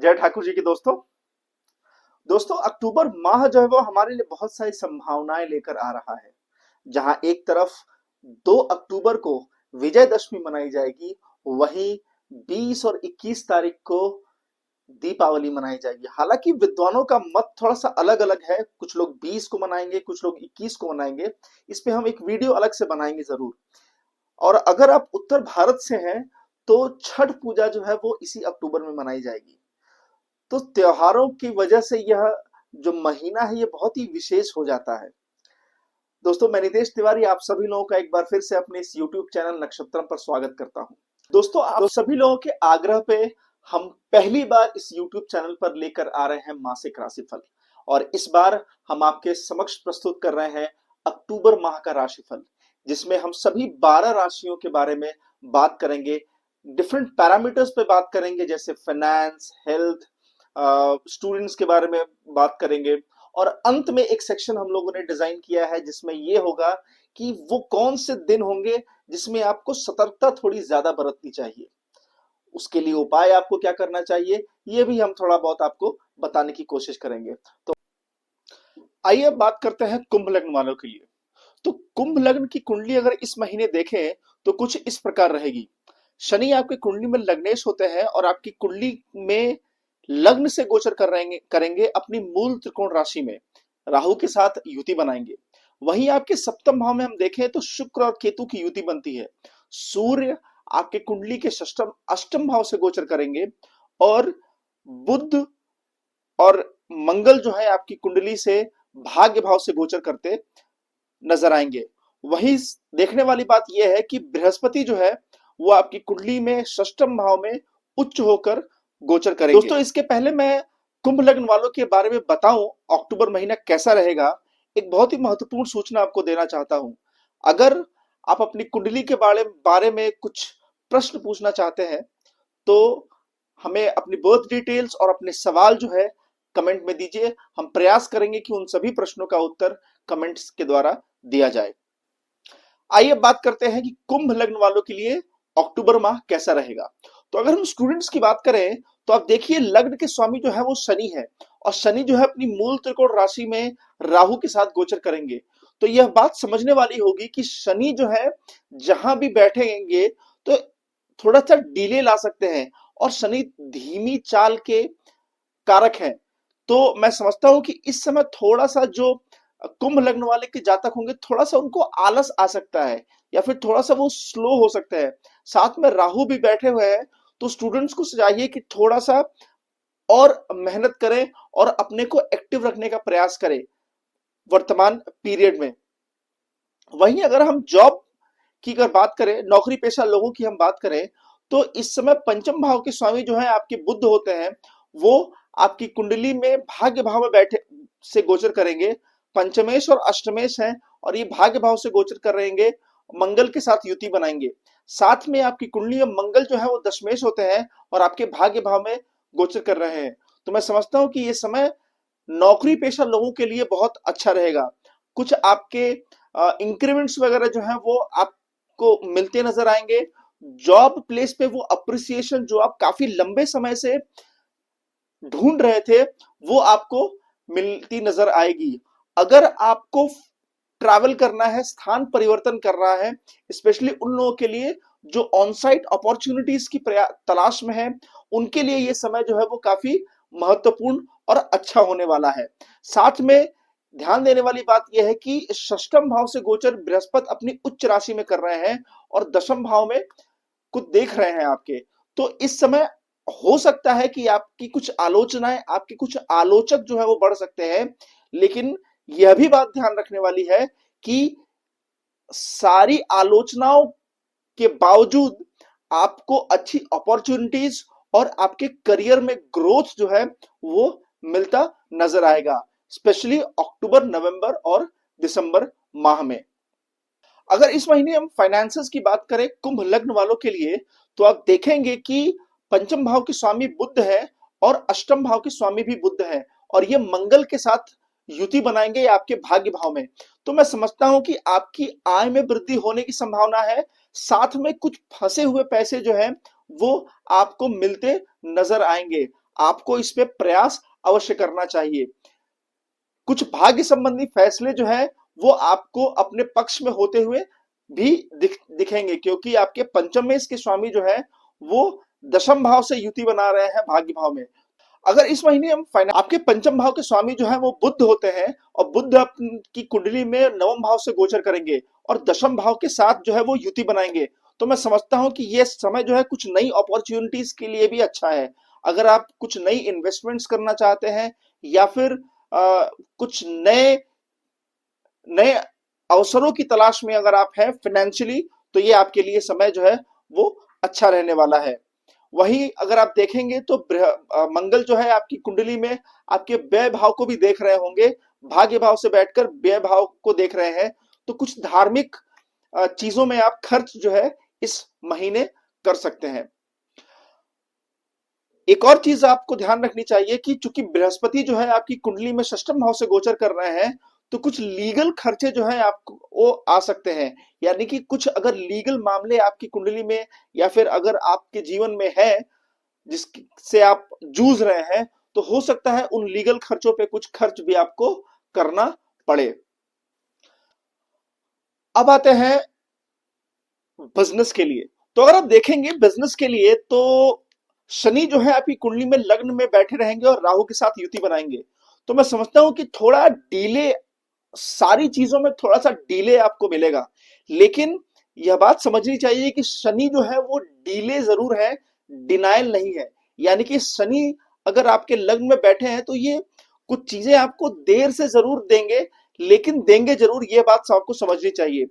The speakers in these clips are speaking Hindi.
जय ठाकुर जी की दोस्तों। दोस्तों, अक्टूबर माह जो है वो हमारे लिए बहुत सारी संभावनाएं लेकर आ रहा है। जहां एक तरफ 2 अक्टूबर को विजयदशमी मनाई जाएगी, वहीं 20 और 21 तारीख को दीपावली मनाई जाएगी। हालांकि विद्वानों का मत थोड़ा सा अलग अलग है, कुछ लोग 20 को मनाएंगे, कुछ लोग 21 को मनाएंगे। इस पे हम एक वीडियो अलग से बनाएंगे जरूर। और अगर आप उत्तर भारत से हैं तो छठ पूजा जो है वो इसी अक्टूबर में मनाई जाएगी। तो त्योहारों की वजह से यह जो महीना है ये बहुत ही विशेष हो जाता है। दोस्तों, मैं नितेश तिवारी आप सभी लोगों का एक बार फिर से अपने इस YouTube चैनल नक्षत्रम पर स्वागत करता हूं। दोस्तों, आप सभी लोगों के आग्रह पे हम पहली बार इस YouTube चैनल पर लेकर आ रहे हैं मासिक राशिफल। और इस बार हम आपके समक्ष प्रस्तुत कर रहे हैं अक्टूबर माह का राशिफल, जिसमें हम सभी 12 राशियों के बारे में बात करेंगे। डिफरेंट पैरामीटर्स पे बात करेंगे, जैसे फाइनेंस, हेल्थ, स्टूडेंट्स के बारे में बात करेंगे। और अंत में एक सेक्शन हम लोगों ने डिजाइन किया है जिसमें ये होगा कि वो कौन से दिन होंगे जिसमें आपको सतर्कता थोड़ी ज्यादा बरतनी चाहिए। उसके लिए उपाय आपको क्या करना चाहिए, ये भी हम थोड़ा बहुत आपको बताने की कोशिश करेंगे। तो आइए अब बात करते हैं कुंभ लग्न वालों के लिए। तो कुंभ लग्न की कुंडली अगर इस महीने देखें तो कुछ इस प्रकार रहेगी। शनि आपके कुंडली में लग्नेश होते हैं और आपकी कुंडली में लग्न से गोचर करेंगे अपनी मूल त्रिकोण राशि में, राहु के साथ युति बनाएंगे। वहीं आपके सप्तम भाव में हम देखें तो शुक्र और केतु की युति बनती है। सूर्य आपके कुंडली के षष्टम अष्टम भाव से गोचर करेंगे और बुध और मंगल जो है आपकी कुंडली से भाग्य भाव से गोचर करते नजर आएंगे। वहीं देखने वाली बात यह है कि बृहस्पति जो है वो आपकी कुंडली में षष्टम भाव में उच्च होकर गोचर करेंगे। दोस्तों, इसके पहले मैं कुंभ लग्न वालों के बारे में बताऊं अक्टूबर महीना कैसा रहेगा, एक बहुत ही महत्वपूर्ण सूचना आपको देना चाहता हूं। अगर आप अपनी कुंडली के बारे में कुछ प्रश्न पूछना चाहते हैं तो हमें अपनी बर्थ डिटेल्स और अपने सवाल जो है कमेंट में दीजिए। हम प्रयास करेंगे कि उन सभी प्रश्नों का उत्तर कमेंट्स के द्वारा दिया जाए। आइए बात करते हैं कि कुंभ लग्न वालों के लिए अक्टूबर माह कैसा रहेगा। तो अगर हम स्टूडेंट्स की बात करें तो आप देखिए, लग्न के स्वामी जो है वो शनि है और शनि जो है अपनी मूल त्रिकोण राशि में राहु के साथ गोचर करेंगे। तो यह बात समझने वाली होगी कि शनि जो है जहां भी बैठेंगे तो थोड़ा सा डिले ला सकते हैं और शनि धीमी चाल के कारक हैं। तो मैं समझता हूं कि इस समय थोड़ा सा जो कुंभ लग्न वाले के जातक होंगे, थोड़ा सा उनको आलस आ सकता है या फिर थोड़ा सा वो स्लो हो सकते हैं। साथ में राहु भी बैठे हुए हैं, तो स्टूडेंट्स को चाहिए कि थोड़ा सा और मेहनत करें और अपने को एक्टिव रखने का प्रयास करें वर्तमान पीरियड में। वहीं अगर हम जॉब की अगर बात करें, नौकरी पेशा लोगों की हम बात करें, तो इस समय पंचम भाव के स्वामी जो है आपके बुध होते हैं, वो आपकी कुंडली में भाग्य भाव में बैठे से गोचर करेंगे। पंचमेश और अष्टमेश हैं और ये भाग्य भाव से गोचर कर रहेंगे, मंगल के साथ युति बनाएंगे। साथ में आपकी कुंडली में मंगल जो है वो दशमेश होते हैं और आपके भाग्य भाव में गोचर कर रहे हैं। तो मैं समझता हूं कि ये समय नौकरी पेशा लोगों के लिए बहुत अच्छा रहेगा। कुछ आपके इंक्रीमेंट्स वगैरह जो है वो आपको मिलते नजर आएंगे। जॉब प्लेस पे वो अप्रिसिएशन जो आप काफी लंबे समय से ढूंढ रहे थे वो आपको मिलती नजर आएगी। अगर आपको ट्रैवल करना है, स्थान परिवर्तन करना है, स्पेशली उन लोगों के लिए जो ऑन साइट अपॉर्चुनिटीज की तलाश में है, उनके लिए ये समय जो है वो काफी महत्वपूर्ण और अच्छा होने वाला है। साथ में ध्यान देने वाली बात यह है कि षष्टम भाव से गोचर बृहस्पति अपनी उच्च राशि में कर रहे हैं और दशम भाव में कुछ देख रहे हैं आपके। तो इस समय हो सकता है कि आपकी कुछ आलोचनाएं, आपके कुछ आलोचक जो है वो बढ़ सकते हैं, लेकिन यह भी बात ध्यान रखने वाली है कि सारी आलोचनाओं के बावजूद आपको अच्छी अपॉर्चुनिटीज और आपके करियर में ग्रोथ जो है वो मिलता नजर आएगा, स्पेशली अक्टूबर, नवंबर और दिसंबर माह में। अगर इस महीने हम फाइनेंसेस की बात करें कुंभ लग्न वालों के लिए, तो आप देखेंगे कि पंचम भाव के स्वामी बुध है और अष्टम भाव के स्वामी भी बुध है और ये मंगल के साथ युति बनाएंगे आपके भाग्य भाव में। तो मैं समझता हूं कि आपकी आय में वृद्धि होने की संभावना है। साथ में कुछ फंसे हुए पैसे जो हैं वो आपको मिलते नजर आएंगे। आपको इस पे प्रयास अवश्य करना चाहिए। कुछ भाग्य संबंधी फैसले जो है वो आपको अपने पक्ष में होते हुए भी दिखेंगे, क्योंकि आपके पंचम में इसके स्वामी जो है वो दशम भाव से युति बना रहे हैं भाग्य भाव में। अगर इस महीने हम आपके पंचम भाव के स्वामी जो है वो बुध होते हैं, और बुध की कुंडली में नवम भाव से गोचर करेंगे और दशम भाव के साथ जो है वो युति बनाएंगे, तो मैं समझता हूं कि ये समय जो है कुछ नई अपॉर्चुनिटीज के लिए भी अच्छा है। अगर आप कुछ नई इन्वेस्टमेंट्स करना चाहते हैं या फिर कुछ नए नए अवसरों की तलाश में अगर आप हैं फाइनेंशियली, तो ये आपके लिए समय जो है वो अच्छा रहने वाला है। वहीं अगर आप देखेंगे तो मंगल जो है आपकी कुंडली में आपके व्यय भाव को भी देख रहे होंगे, भाग्य भाव से बैठकर व्यय भाव को देख रहे हैं, तो कुछ धार्मिक चीजों में आप खर्च जो है इस महीने कर सकते हैं। एक और चीज आपको ध्यान रखनी चाहिए कि चूंकि बृहस्पति जो है आपकी कुंडली में षष्ठम भाव से गोचर कर रहे हैं, तो कुछ लीगल खर्चे जो है आपको वो आ सकते हैं। यानी कि कुछ अगर लीगल मामले आपकी कुंडली में या फिर अगर आपके जीवन में है जिससे आप जूझ रहे हैं, तो हो सकता है उन लीगल खर्चों पे कुछ खर्च भी आपको करना पड़े। अब आते हैं बिजनेस के लिए। तो अगर आप देखेंगे बिजनेस के लिए, तो शनि जो है आपकी कुंडली में लग्न में बैठे रहेंगे और राहु के साथ युति बनाएंगे, तो मैं समझता हूं कि थोड़ा डिले, सारी चीजों में थोड़ा सा डिले आपको मिलेगा। लेकिन यह बात समझनी चाहिए कि शनि जो है वो डिले जरूर है, डिनायल नहीं है। यानी कि शनि अगर आपके लग्न में बैठे हैं तो ये कुछ चीजें आपको देर से जरूर देंगे, लेकिन देंगे जरूर, ये बात आपको समझनी चाहिए।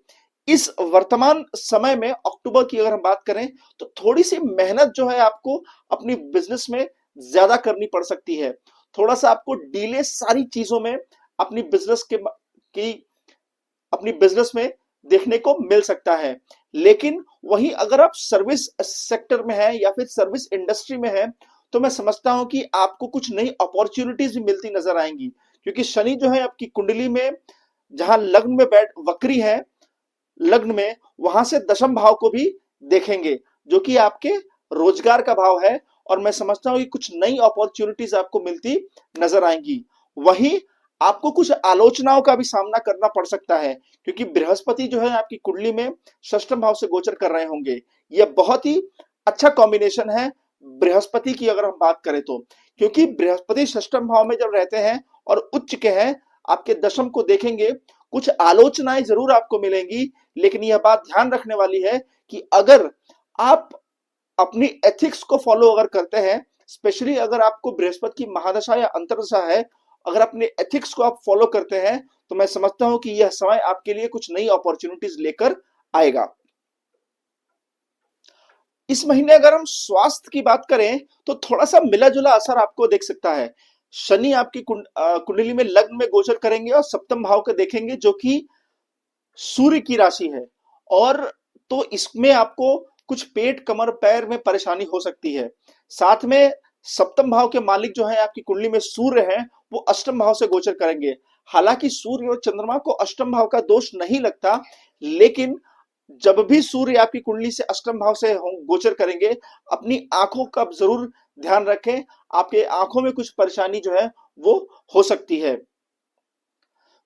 इस वर्तमान समय में अक्टूबर की अगर हम बात करें, तो थोड़ी सी मेहनत जो है आपको अपनी बिजनेस में ज्यादा करनी पड़ सकती है। थोड़ा सा आपको डिले सारी चीजों में अपनी बिजनेस की अपनी बिजनेस में देखने को मिल सकता है। लेकिन वहीं अगर आप सर्विस सेक्टर में है या फिर सर्विस इंडस्ट्री में है, तो मैं समझता हूं कि आपको कुछ नई अपॉर्चुनिटीज भी मिलती नजर आएंगी, क्योंकि शनि जो है आपकी कुंडली में जहां लग्न में बैठ वक्री है, लग्न में वहां से दशम भाव को भी देखेंगे, जो कि आपके रोजगार का भाव है, और मैं समझता हूं कि कुछ नई अपॉर्चुनिटीज आपको मिलती नजर आएंगी। वहीं आपको कुछ आलोचनाओं का भी सामना करना पड़ सकता है, क्योंकि बृहस्पति जो है आपकी कुंडली में षष्ठम भाव से गोचर कर रहे होंगे। यह बहुत ही अच्छा कॉम्बिनेशन है बृहस्पति की अगर हम बात करें तो, क्योंकि बृहस्पति षष्ठम भाव में जब रहते हैं और उच्च के हैं, आपके दशम को देखेंगे, कुछ आलोचनाएं जरूर आपको मिलेंगी। लेकिन यह बात ध्यान रखने वाली है कि अगर आप अपनी एथिक्स को फॉलो अगर करते हैं, स्पेशली अगर आपको बृहस्पति की महादशा या अंतरदशा है, अगर अपने एथिक्स को आप फॉलो करते हैं, तो मैं समझता हूं कि यह समय आपके लिए कुछ नई अपॉर्चुनिटीज लेकर आएगा। इस महीने अगर हम स्वास्थ्य की बात करें, तो थोड़ा सा मिला जुला असर आपको देख सकता है। शनि आपकी कुंडली में लग्न में गोचर करेंगे और सप्तम भाव को देखेंगे, जो कि सूर्य की राशि है, और तो इसमें आपको कुछ पेट कमर पैर में परेशानी हो सकती है। साथ में सप्तम भाव के मालिक जो है आपकी कुंडली में सूर्य है, वो अष्टम भाव से गोचर करेंगे। हालांकि सूर्य और चंद्रमा को अष्टम भाव का दोष नहीं लगता, लेकिन जब भी सूर्य आपकी कुंडली से अष्टम भाव से गोचर करेंगे, अपनी आंखों का जरूर ध्यान रखें, आपके आंखों में कुछ परेशानी जो है वो हो सकती है।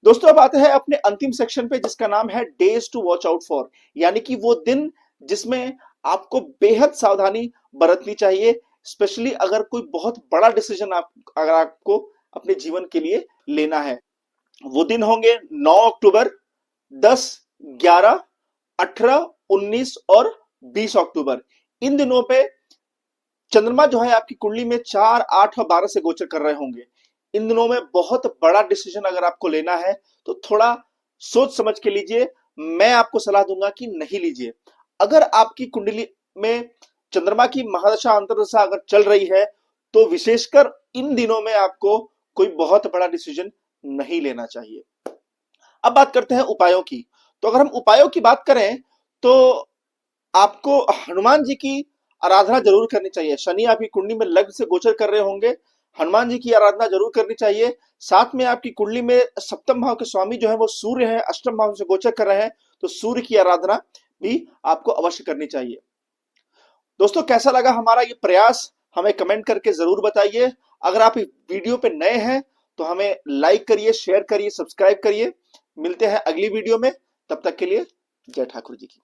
दोस्तों अब आते हैं अपने अंतिम सेक्शन पे, जिसका नाम है days to watch out for, यानी कि वो दिन जिसमें आपको बेहद सावधानी बरतनी चाहिए, स्पेशली अगर कोई बहुत बड़ा डिसीजन अगर आपको अपने जीवन के लिए लेना है। वो दिन होंगे 9 अक्टूबर, 10, 11, 18, 19 और 20 अक्टूबर। इन दिनों पे चंद्रमा जो है आपकी कुंडली में 4, 8 और 12 से गोचर कर रहे होंगे। इन दिनों में बहुत बड़ा डिसीजन अगर आपको लेना है, तो थोड़ा सोच समझ के लीजिए। मैं आपको सलाह दूंगा कि नहीं लीजिए। अगर आपकी कुंडली में चंद्रमा की महादशा अंतर्दशा अगर चल रही है, तो विशेषकर इन दिनों में आपको कोई बहुत बड़ा डिसीजन नहीं लेना चाहिए। अब बात करते हैं उपायों की। तो अगर हम उपायों की बात करें, तो आपको हनुमान जी की आराधना जरूर करनी चाहिए। शनि आपकी कुंडली में लग्न से गोचर कर रहे होंगे, हनुमान जी की आराधना जरूर करनी चाहिए। साथ में आपकी कुंडली में सप्तम भाव के स्वामी जो है वो सूर्य है, अष्टम भाव से गोचर कर रहे हैं, तो सूर्य की आराधना भी आपको अवश्य करनी चाहिए। दोस्तों कैसा लगा हमारा ये प्रयास हमें कमेंट करके जरूर बताइए। अगर आप इस वीडियो पे नए हैं तो हमें लाइक करिए, शेयर करिए, सब्सक्राइब करिए। मिलते हैं अगली वीडियो में, तब तक के लिए जय ठाकुर जी की।